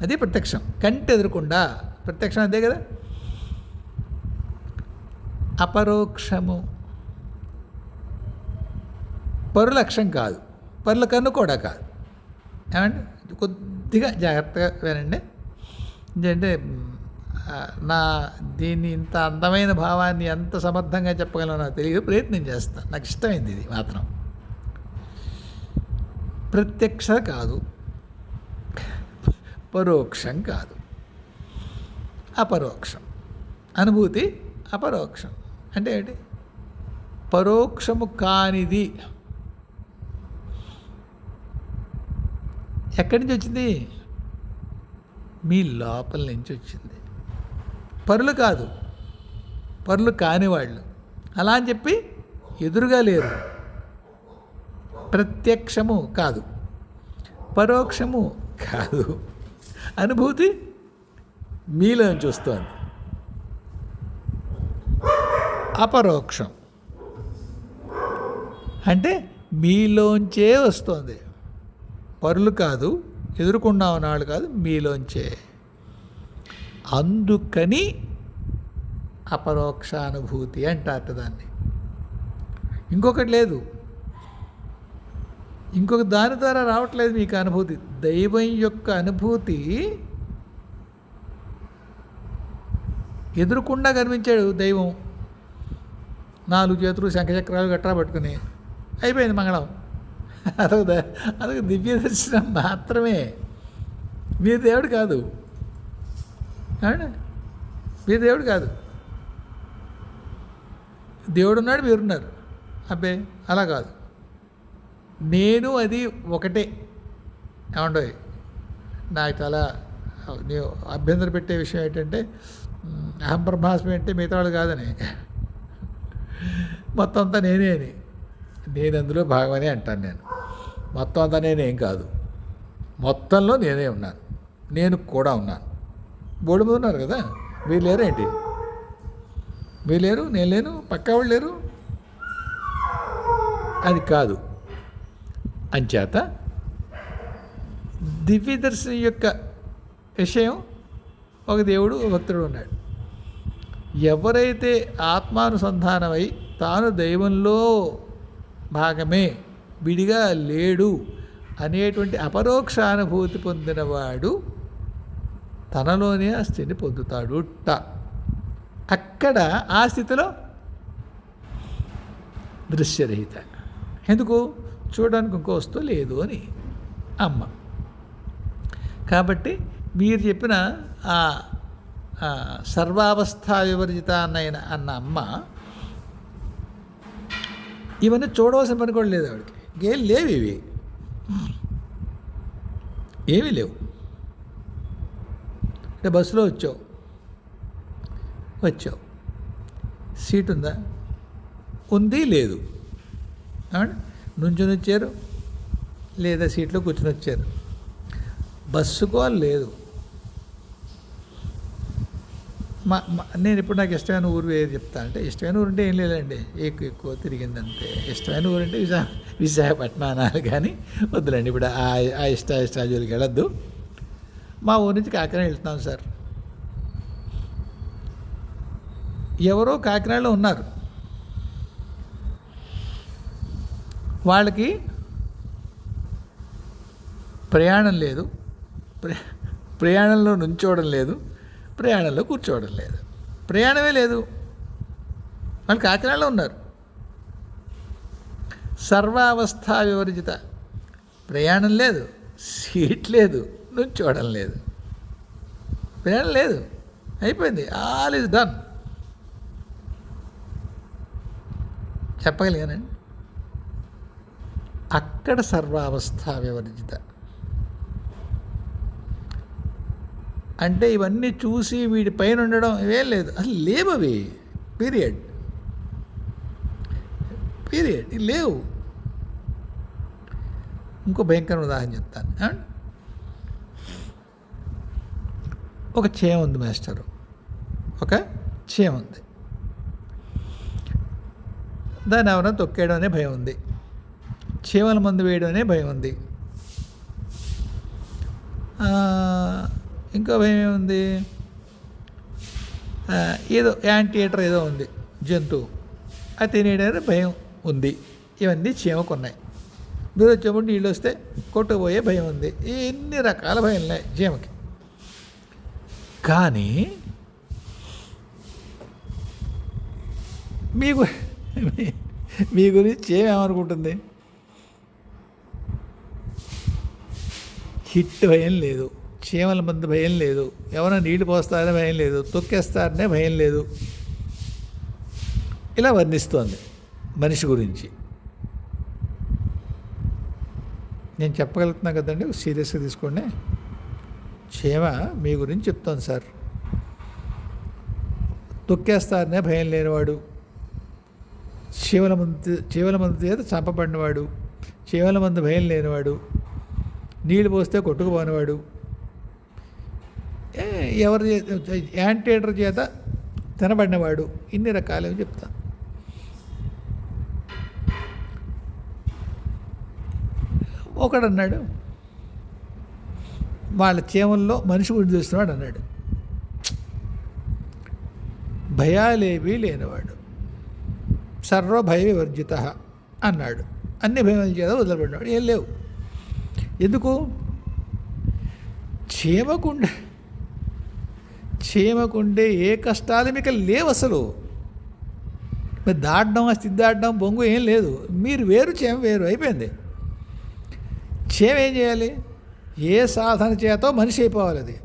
అది ప్రత్యక్షం. కంటి ఎదురుకుండా ప్రత్యక్షం అదే కదా. అపరోక్షము పరుల అక్షం కాదు, పరుల కన్ను కూడా కాదు. ఏమండి, కొద్దిగా జాగ్రత్తగా వినండి. ఎందుకంటే దీన్ని ఇంత అందమైన భావాన్ని ఎంత సమర్థంగా చెప్పగలను నాకు తెలియదు, ప్రయత్నం చేస్తాను. నాకు ఇష్టమైంది ఇది మాత్రం. ప్రత్యక్ష కాదు, పరోక్షం కాదు, అపరోక్షం. అనుభూతి అపరోక్షం అంటే ఏంటి? పరోక్షము కానిది. ఎక్కడి నుంచి వచ్చింది? మీ లోపల నుంచి వచ్చింది. పరులు కాదు, పరులు కానివాళ్ళు. అలా అని చెప్పి ఎదురుగా లేరు. ప్రత్యక్షము కాదు, పరోక్షము కాదు, అనుభూతి మీలో నుంచి వస్తుంది. అపరోక్షం అంటే మీలోంచే వస్తుంది. పరులు కాదు, ఎదురుకుండా ఉన్నవాళ్ళు కాదు, మీలోంచే. అందుకని అపరోక్షానుభూతి అంటారట దాన్ని. ఇంకొకటి లేదు, ఇంకొక దాని ద్వారా రావట్లేదు మీకు అనుభూతి. దైవం యొక్క అనుభూతి ఎదురుకుండా కనిపించాడు దైవం. 4 చేతులు శంఖచక్రాలు గట్రా పట్టుకుని అయిపోయింది మంగళం. అదొక దివ్య దర్శనం మాత్రమే. మీరు దేవుడు కాదు, మీరు దేవుడు కాదు. దేవుడు ఉన్నాడు, మీరున్నారు. అబ్బే అలా కాదు. నేను అది ఒకటే. ఏమండో, నాకు చాలా నీవు అభ్యంతరం పెట్టే విషయం ఏంటంటే అహం బ్రహ్మాస్మి అంటే మిగతా వాళ్ళు కాదని, మొత్తం అంతా నేనే అని. నేను అందులో భాగమని అంటాను. నేను మొత్తం అంతా నేనేం కాదు, మొత్తంలో నేనే ఉన్నాను. నేను కూడా ఉన్నాను. బోర్డు మీద ఉన్నారు కదా, మీరు లేరేంటి? మీరు లేరు, నేను లేను, పక్కా వాళ్ళు లేరు. అది కాదు. అంచేత దివ్య దర్శనం యొక్క విషయం, ఒక దేవుడు, ఒక భక్తుడు ఉన్నాడు. ఎవరైతే ఆత్మానుసంధానమై తాను దైవంలో భాగమే, విడిగా లేడు అనేటువంటి అపరోక్షానుభూతి పొందినవాడు తనలోనే ఆ స్థితిని పొందుతాడు. అక్కడ ఆ స్థితిలో దృశ్యరహిత. ఎందుకు? చూడడానికి ఇంకో వస్తువు లేదు అని అమ్మ. కాబట్టి మీరు చెప్పిన ఆ సర్వావస్థ వివర్జిత అన్న అమ్మ ఇవన్నీ చూడవలసిన పని కూడా లేదు ఆవిడకి. ఇంకేం లేవు, ఇవి ఏమీ లేవు. అంటే బస్సులో వచ్చావు, సీట్ ఉందా? ఉంది, లేదు. నుంచుని వచ్చారు, లేదా సీట్లో కూర్చొని వచ్చారు. బస్సుకో లేదు. నేను ఇప్పుడు నాకు ఇష్టమైన ఊరు వేరు చెప్తా. అంటే ఇష్టమైన ఊరు అంటే ఏం లేదండి, ఎక్కువ తిరిగిందంతే. ఇష్టమైన ఊరు అంటే విశాఖపట్నం అనాలి, కానీ వద్దులండి ఇప్పుడు ఆ ఇష్టాజోలికి వెళ్ళొద్దు. మా ఊరి నుంచి కాకినాడ వెళ్తున్నాం సార్. ఎవరో కాకినాడలో ఉన్నారు, వాళ్ళకి ప్రయాణం లేదు, ప్రయాణంలో నుంచోవడం లేదు, ప్రయాణంలో కూర్చోవడం లేదు, ప్రయాణమే లేదు. వాళ్ళు కాకినాడలో ఉన్నారు. సర్వావస్థ వివర్జిత. ప్రయాణం లేదు, సీట్ లేదు, నుంచోవడం లేదు, ప్రయాణం లేదు, అయిపోయింది. All is done. చెప్పగలిగానండి. అక్కడ సర్వావస్థ వివర్జిత. అంటే ఇవన్నీ చూసి వీడి పైన ఉండడం ఇవేం లేదు, అసలు లేవు అవి. పీరియడ్ లేవు. ఇంకో భయంకర ఉదాహరణ చెప్తాను. ఒక చీమ ఉంది మాస్టరు, ఒక చీమ ఉంది. దాన్ని ఎవరైనా తొక్కేయడం అనే భయం ఉంది, చీమల మందు వేయడం అనే భయం ఉంది. ఇంకో భయం ఏముంది, ఏదో యాంటీఏటర్ ఏదో ఉంది జంతువు, అది తినేయడానికి భయం ఉంది. ఇవన్నీ చీమకున్నాయి. మీరు వచ్చేప్పుడు నీళ్ళు వస్తే కొట్టుకుపోయే భయం ఉంది. ఎన్ని రకాల భయం ఉన్నాయి చీమకి. కానీ మీ గురించి చీమ ఏమనుకుంటుంది? హిట్ భయం లేదు, చీమల మంది భయం లేదు, ఎవరైనా నీళ్లు పోస్తారనే భయం లేదు, తొక్కేస్తారనే భయం లేదు. ఇలా వర్ణిస్తోంది మనిషి గురించి. నేను చెప్పగలుగుతున్నా కదండి, సీరియస్గా తీసుకోండి. చీమ మీ గురించి చెప్తోంది సార్. తొక్కేస్తారనే భయం లేనివాడు, చీమల మందు చేత చంపబడినవాడు, చీమల మందు భయం లేనివాడు, నీళ్ళు పోస్తే కొట్టుకుపోనివాడు, ఎవరి యాంటీఏటర్ చేత తినబడినవాడు, ఇన్ని రకాలు చెప్తాను. ఒకడన్నాడు, వాళ్ళ చీమల్లో మనిషి గురించి చూస్తున్నాడు అన్నాడు. భయాలేవీ లేనివాడు, సర్వ భయ వివర్జిత అన్నాడు. అన్ని భయాల చేత వదిలిపడినాడు, ఏం లేవు. ఎందుకు? చీమకుండే ఏ కష్టాలు మీకు లేవు అసలు. మరి దాటడం, దాటడం, బొంగు ఏం లేదు. మీరు వేరు, చీమ వేరు, అయిపోయింది. చీమ ఏం చేయాలి? ఏ సాధన చేతో మనిషి అయిపోవాలి అది,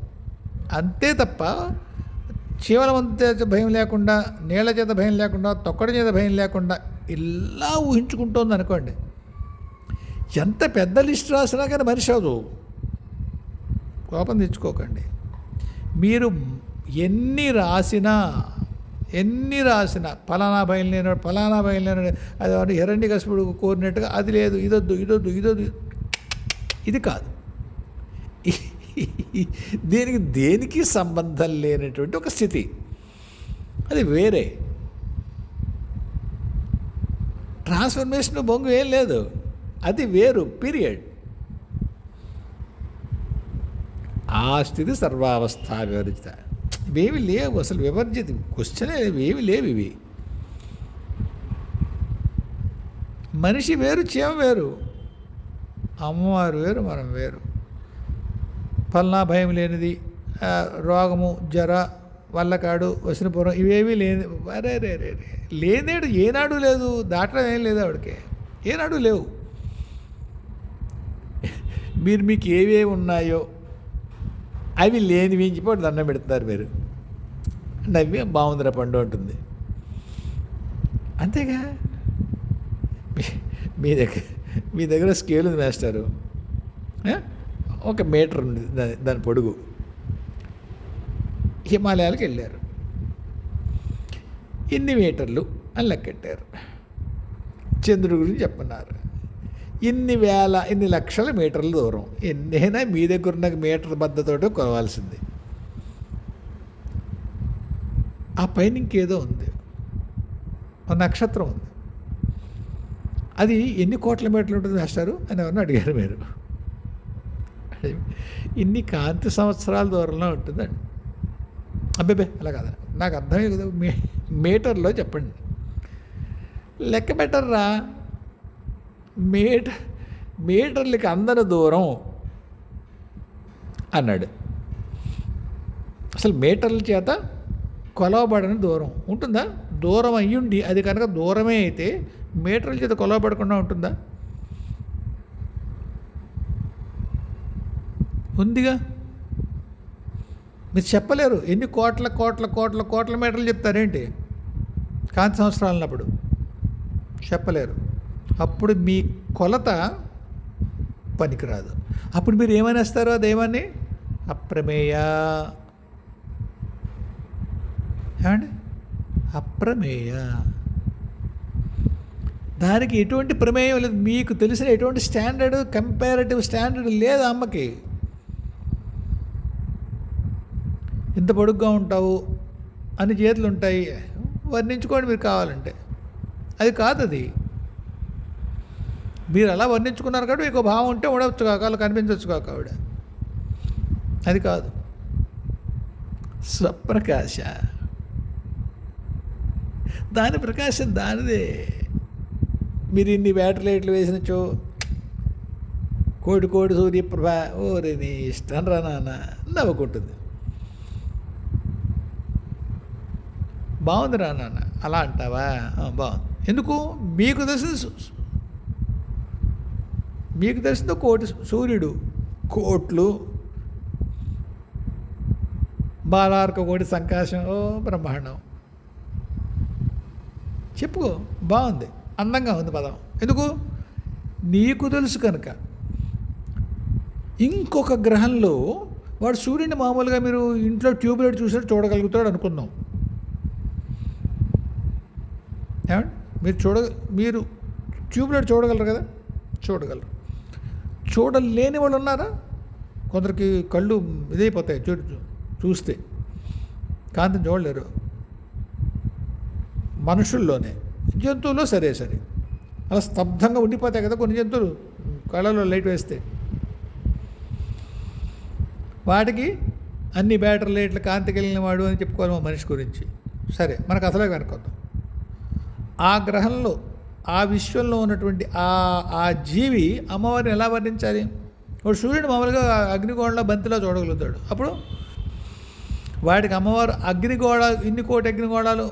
అంతే తప్ప చీమల చేత భయం లేకుండా, నీళ్ల చేత భయం లేకుండా, తొక్కడం చేత భయం లేకుండా ఇలా ఊహించుకుంటోంది అనుకోండి, ఎంత పెద్ద లిస్ట్ రాసినా కానీ మనిషి అవదు. కోపం తెచ్చుకోకండి. మీరు ఎన్ని రాసినా ఫలానా భయం లేనాడు, ఫలానా భయం లేనాడు, అది హిరణ్యకశిపుడు కోరినట్టుగా అది లేదు, ఇదొద్దు, ఇది కాదు. దేనికి సంబంధం లేనటువంటి ఒక స్థితి, అది వేరే. ట్రాన్స్ఫర్మేషన్ బొంగు ఏం లేదు, అది వేరు. పీరియడ్. ఆ స్థితి సర్వావస్థ వివర్జిత. ఇవేవి లేవు అసలు, వివర్జిత క్వశ్చనే ఇవేవి లేవు. ఇవి మనిషి వేరు, చీమ వేరు, అమ్మవారు వేరు, మనం వేరు. ఫలనా భయం లేనిది, రోగము, జర, వల్లకాడు, వసినపురం ఇవేవి లేని రే లేనేడు ఏనాడు లేదు. దాటడం ఏం లేదు ఆవిడకి, ఏనాడు లేవు. మీకు ఏవేవి ఉన్నాయో అవి లేని వించిపోయి దండం పెడతారు. మీరు నవ్వి బాగుందిరా పండు ఉంటుంది, అంతేగా. మీ దగ్గర స్కేల్ ఉంది మాస్టారు, 1 మీటర్ ఉంది దాని పొడుగు. హిమాలయాలకు వెళ్ళారు, ఇన్ని మీటర్లు అని లెక్కెట్టారు. చంద్రుడి గురించి చెప్పన్నారు, ఇన్ని లక్షల మీటర్ల దూరం. ఎన్నైనా మీ దగ్గర ఉన్న మీటర్ బద్దతోటి కొలవాల్సింది. ఆ పైన ఇంకేదో ఉంది, ఒక నక్షత్రం ఉంది. అది ఎన్ని కోట్ల మీటర్లు ఉంటుంది మాస్టారు అని ఎవరిని అడిగారు మీరు. ఇన్ని కాంతి సంవత్సరాల దూరంలో ఉంటుందండి. అబ్బాయి అలా కాదా, నాకు అర్థమే కదా. మీటర్లో చెప్పండి, లెక్క పెట్టర్రా. మీటర్లకి అందని దూరం అన్నాడు. అసలు మీటర్ల చేత కొలవబడని దూరం ఉంటుందా? దూరం అయ్యుండి అది కనుక దూరమే అయితే మీటర్ల చేత కొలవబడకుండా ఉంటుందా? ఉందిగా. మీరు చెప్పలేరు. ఎన్ని కోట్ల మీటర్లు చెప్తారేంటి కాంతి సంవత్సరాలు అన్నప్పుడు? చెప్పలేరు. అప్పుడు మీ కొలత పనికిరాదు. అప్పుడు మీరు ఏమనేస్తారు? అదేమని? అప్రమేయ ఏమండి? అప్రమేయ. దానికి ఎటువంటి ప్రమేయం లేదు. మీకు తెలిసిన ఎటువంటి స్టాండర్డ్, కంపారిటివ్ స్టాండర్డ్ లేదు అమ్మకి. ఇంత పొడుగ్గా ఉంటావు, అన్ని చేతులు ఉంటాయి, వర్ణించుకోండి మీరు కావాలంటే. అది కాదు. అది మీరు అలా వర్ణించుకున్నారు కాబట్టి మీకు భావం ఉంటే ఉండవచ్చు కాక, అలా కనిపించవచ్చు కాక ఆవిడ. అది కాదు. స్వప్రకాశ, దాని ప్రకాశం దానిదే. మీరు ఇన్ని బ్యాటరీ లైట్లు వేసినచో కోటి కోటి సూర్యప్రభ, ఓరే నీ ఇష్టం రా నాన్న నవ్వుకుంటుంది. బాగుంది రా నాన్న అలా అంటావా? బాగుంది. ఎందుకు? మీకు తెలిసిందో కోటి సూర్యుడు, కోట్లు, బాలార్క కోటి సంకాశం, ఓ బ్రహ్మాండం. చెప్పుకో, బాగుంది, అందంగా ఉంది పదం. ఎందుకు? నీకు తెలుసు కనుక. ఇంకొక గ్రహంలో వాడు సూర్యుడిని మామూలుగా మీరు ఇంట్లో ట్యూబ్లైట్ చూసినట్టు చూడగలుగుతాడు అనుకుందాం. ఏమండి? మీరు ట్యూబ్లైట్ చూడగలరు కదా? చూడగలరు. చూడలేని వాళ్ళు ఉన్నారా? కొందరికి కళ్ళు ఇదైపోతాయి చూస్తే, కాంతిని చూడలేరు. మనుషుల్లోనే, జంతువుల్లో సరే అలా స్తబ్దంగా ఉండిపోతాయి కదా కొన్ని జంతువులు కళ్ళలో లైట్ వేస్తే. వాటికి అన్ని బ్యాటరీ లైట్లు కాంతికి వెళ్ళిన వాడు అని చెప్పుకోవాలి మా మనిషి గురించి. సరే, మనకు అసలే కనుక్కుందాం. ఆ గ్రహంలో, ఆ విశ్వంలో ఉన్నటువంటి ఆ జీవి అమ్మవారిని ఎలా వర్ణించాలి? వాడు సూర్యుడు మామూలుగా అగ్నిగోళంలో బంతిలో చూడగలుగుతాడు. అప్పుడు వాడికి అమ్మవారు అగ్నిగోళ, ఇన్ని కోటి అగ్నిగోళాలు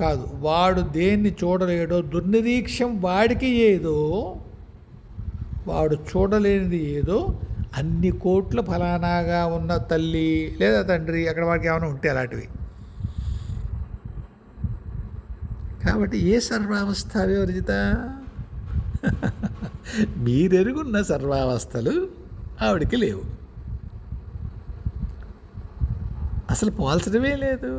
కాదు. వాడు దేన్ని చూడలేడో, దుర్నిరీక్షం వాడికి ఏదో, వాడు చూడలేనిది ఏదో, అన్ని కోట్ల ఫలానాగా ఉన్న తల్లి లేదా తండ్రి అక్కడ వాడికి ఏమైనా ఉంటే అలాంటివి. కాబట్టి ఏ సర్వావస్థ వివర్జిత? మీరెరుగున్న సర్వావస్థలు ఆవిడికి లేవు. అసలు పోల్చడమే లేదు.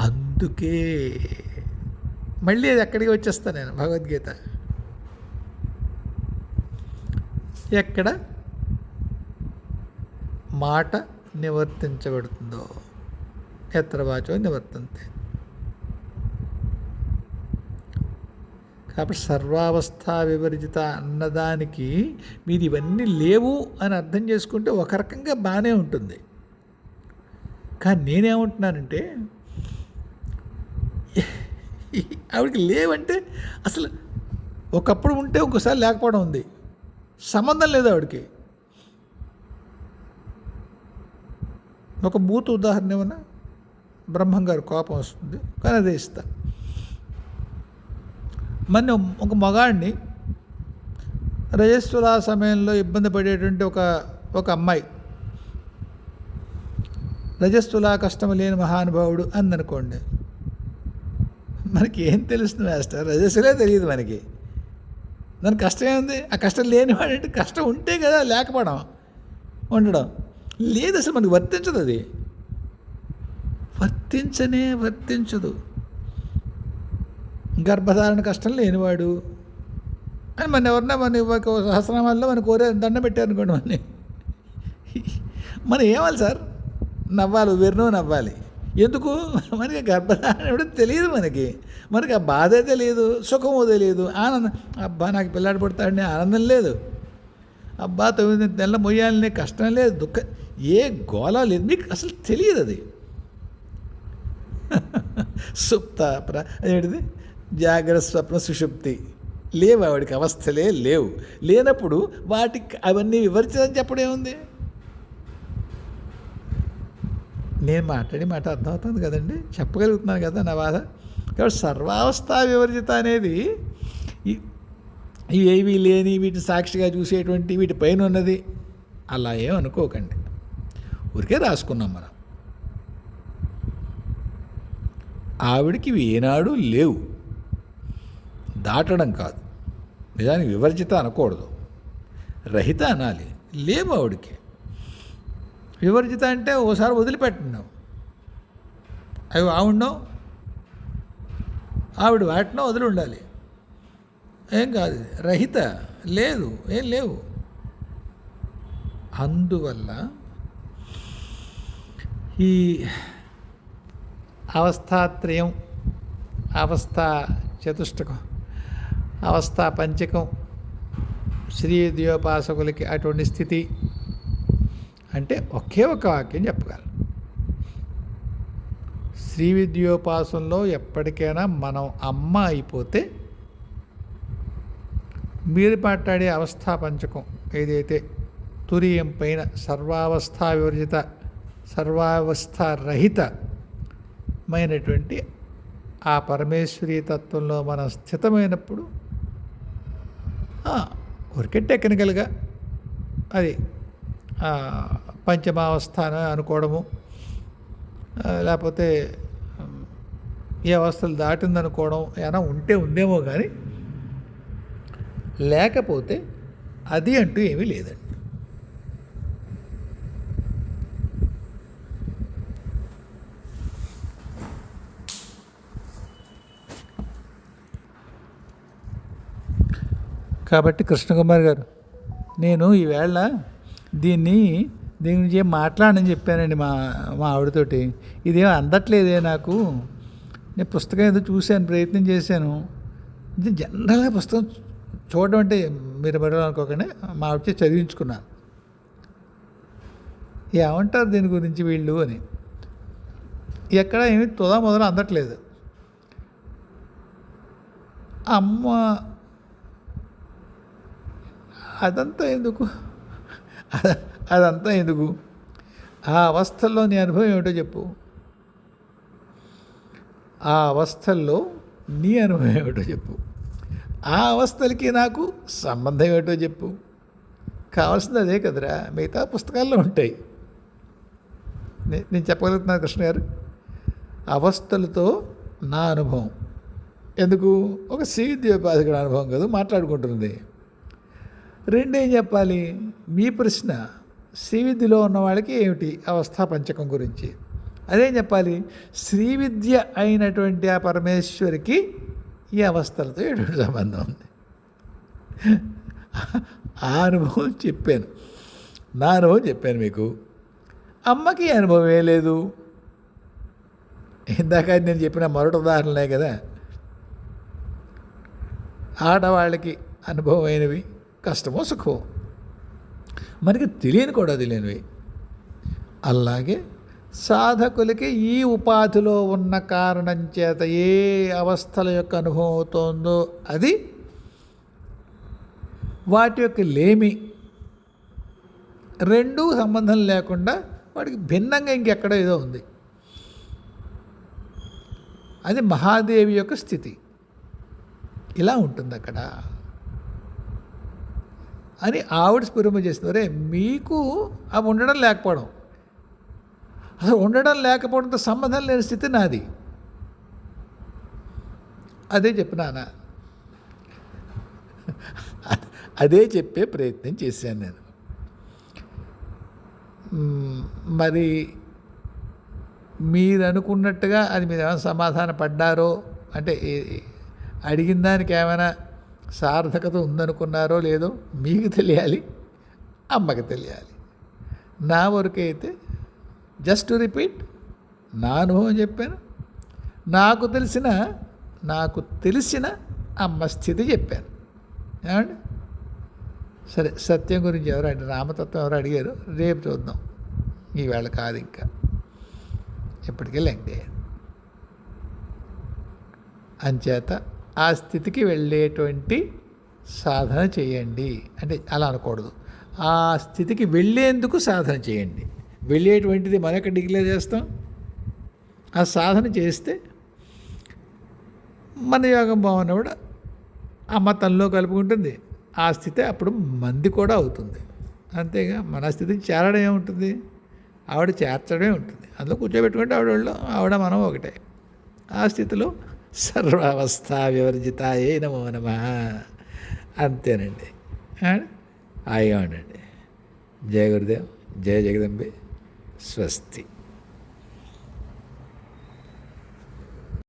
అందుకే మళ్ళీ అది ఎక్కడికి వచ్చేస్తాను నేను. భగవద్గీత ఎక్కడ మాట నివర్తించబడుతుందో, ఎత్ర వాచో నివర్తంతే. కాబట్టి సర్వావస్థ వివర్జిత అన్నదానికి మీరు ఇవన్నీ లేవు అని అర్థం చేసుకుంటే ఒక రకంగా బాగానే ఉంటుంది. కానీ నేనేమంటున్నానంటే, ఆవిడకి లేవంటే అసలు ఒకప్పుడు ఉంటే ఇంకోసారి లేకపోవడం ఉంది. సంబంధం లేదు ఆవిడకి. ఒక బూత్ ఉదాహరణ ఏమన్నా, బ్రహ్మం గారు కోపం వస్తుంది కానీ అదే ఇస్తా. మన ఒక మగాడిని రజస్వలా సమయంలో ఇబ్బంది పడేటువంటి ఒక అమ్మాయి, రజస్వలా కష్టం లేని మహానుభావుడు అందనుకోండి, మనకి ఏం తెలుస్తుంది మాస్టర్? రజస్సులే తెలియదు మనకి. దానికి కష్టం ఏముంది? ఆ కష్టం లేనివాడంటే కష్టం ఉంటే కదా లేకపోవడం, ఉండడం లేదు. అసలు మనకి వర్తించదు. అది వర్తించదు. గర్భధారణ కష్టం లేనివాడు అని మన ఎవరన్నా మన సహస్రనామాల్లో మన కోరే దండం పెట్టారనుకోండి, మనం ఏమాలి సార్? నవ్వాలి, వెర్నో నవ్వాలి. ఎందుకు? మనకి గర్భధారణ ఎవడో తెలియదు. మనకి ఆ బాధే తెలియదు, సుఖమో తెలియదు, ఆనందం. అబ్బా నాకు పిల్లాడు పుడతాడని ఆనందం లేదు, అబ్బా 9 నెలల మొయ్యాలనే కష్టం లేదు, దుఃఖం ఏ గోళ లేదు, మీకు అసలు తెలియదు. అది సుప్త అదేంటిది జాగ్రత్త స్వప్న సుషుప్తి లేవు. ఆవిడికి అవస్థలే లేవు. లేనప్పుడు వాటికి అవన్నీ వివరించదని చెప్పడం ఏముంది? నేను మాట్లాడి మాట అర్థమవుతుంది కదండి, చెప్పగలుగుతున్నాను కదా నా బాధ. కాబట్టి సర్వావస్థ వివర్జిత అనేది ఇవేవి లేని వీటిని సాక్షిగా చూసేటువంటి వీటి పైన ఉన్నది అలా ఏమనుకోకండి. ఊరికే రాసుకున్నాం మనం. ఆవిడికి ఇవి ఏనాడు లేవు. దాటడం కాదు, నిజానికి వివర్జిత అనకూడదు, రహిత అనాలి. లేవు ఆవిడికి. వివర్జిత అంటే ఓసారి వదిలిపెట్టినావు, అవి ఆవిడనో ఆవిడ వాటినో వదిలి ఉండాలి. ఏం కాదు, రహిత లేదు, ఏం లేవు. అందువల్ల ఈ అవస్థాత్రయం, అవస్థా చతుష్టకం, అవస్థా పంచకం శ్రీ విద్యోపాసకులకి అటువంటి స్థితి అంటే ఒకే ఒక వాక్యం చెప్పగలం. శ్రీ విద్యోపాసనలో ఎప్పటికైనా మనం అమ్మ అయిపోతే మీరు మాట్లాడే అవస్థా పంచకం ఏదైతే తురియం పైన సర్వావస్థా వివర్జిత సర్వావస్థారహితమైనటువంటి ఆ పరమేశ్వరీ తత్వంలో మనం స్థితమైనప్పుడు ఊరికే టెక్నికల్గా అది పంచమావస్థ అనుకోవడము, లేకపోతే ఈ అవస్థలు దాటిందనుకోవడం ఏమైనా ఉందేమో కానీ లేకపోతే అది అంటూ ఏమీ లేదండి. కాబట్టి కృష్ణకుమార్ గారు, నేను ఈవేళ దీని గురించి ఏం మాట్లాడని చెప్పానండి మా ఆవిడతోటి. ఇదేం అందట్లేదే నాకు. నేను పుస్తకం ఏదో చూశాను, ప్రయత్నం చేశాను. జనరల్గా పుస్తకం చూడడం అంటే మీరు బరువు అనుకోకుండా మా ఆవిడ చదివించుకున్నాను. ఏమంటారు దీని గురించి వీళ్ళు అని. ఎక్కడ ఏమి మొదలు అందట్లేదు. అమ్మ అదంతా ఎందుకు ఆ అవస్థల్లో నీ అనుభవం ఏమిటో చెప్పు. ఆ అవస్థల్లో నీ అనుభవం ఏమిటో చెప్పు. ఆ అవస్థలకి నాకు సంబంధం ఏమిటో చెప్పు. కావాల్సింది అదే కదరా, మిగతా పుస్తకాల్లో ఉంటాయి. నేను చెప్పగలుగుతున్నాను కృష్ణ గారు. అవస్థలతో నా అనుభవం ఎందుకు, ఒక శ్రీవిద్యోపాసకుడి అనుభవం కదా మాట్లాడుకుంటుంది. రెండేం చెప్పాలి, మీ ప్రశ్న శ్రీవిద్యలో ఉన్న వాళ్ళకి ఏమిటి అవస్థా పంచకం గురించి, అదేం చెప్పాలి శ్రీవిద్య అయినటువంటి ఆ పరమేశ్వరికి ఈ అవస్థలతో ఎటువంటి సంబంధం ఉంది. ఆ అనుభవం చెప్పాను, నా అనుభవం చెప్పాను మీకు. అమ్మకి అనుభవం ఏ లేదు. ఇందాక నేను చెప్పిన మరొక ఉదాహరణలే కదా. ఆడవాళ్ళకి అనుభవం అయినవి కష్టమో సుఖమో, మనకి తెలియనివి. అలాగే సాధకులకి ఈ ఉపాధిలో ఉన్న కారణం చేత ఏ అవస్థల యొక్క అనుభవం అవుతోందో అది వాటి యొక్క లేమి రెండూ సంబంధం లేకుండా వాడికి భిన్నంగా ఇంకెక్కడో ఏదో ఉంది. అది మహాదేవి యొక్క స్థితి. ఇలా ఉంటుంది అక్కడ అని ఆవిడ స్ఫురింప చేస్తున్నారు. మీకు అవి ఉండడం లేకపోవడం, అసలు ఉండడం లేకపోవడంతో సంబంధం లేని స్థితి నాది. అదే చెప్పినానా, అదే చెప్పే ప్రయత్నం చేశాను నేను. మరి మీరు అనుకున్నట్టుగా అది మీరు ఏమైనా సమాధాన పడ్డారో, అంటే అడిగిన దానికి ఏమైనా సార్థకత ఉందనుకున్నారో లేదో మీకు తెలియాలి, అమ్మకి తెలియాలి. నా వరకు అయితే జస్ట్ రిపీట్, నా అనుభవం చెప్పాను, నాకు తెలిసిన అమ్మ స్థితి చెప్పాను. ఏమండి సరే, సత్యం గురించి ఎవరు అంటే రామతత్వం ఎవరు అడిగారు, రేపు చూద్దాం, ఈవేళ కాదు, ఇంకా ఎప్పటికీ లెంగే. అంచేత ఆ స్థితికి వెళ్ళేటువంటి సాధన చేయండి. అంటే అలా అనకూడదు, ఆ స్థితికి వెళ్ళేందుకు సాధన చేయండి. వెళ్ళేటువంటిది మనం ఎక్కడ డిక్లేర్ చేస్తాం. ఆ సాధన చేస్తే మన యోగం భావన కూడా అమ్మ తనలో కలుపుకుంటుంది. ఆ స్థితి అప్పుడు మంది కూడా అవుతుంది. అంతేగా మన స్థితికి చేరడం ఏముంటుంది, ఆవిడ చేర్చడమే ఉంటుంది. అందులో కూర్చోబెట్టుకుంటే ఆవిడ మనం ఒకటే. ఆ స్థితిలో సర్వావస్థ వివర్జితాయే నమో నమః. అంతేనండి. హాయిగా ఉండండి. జయ గురుదేవ్, జయ జగదంబే, స్వస్తి.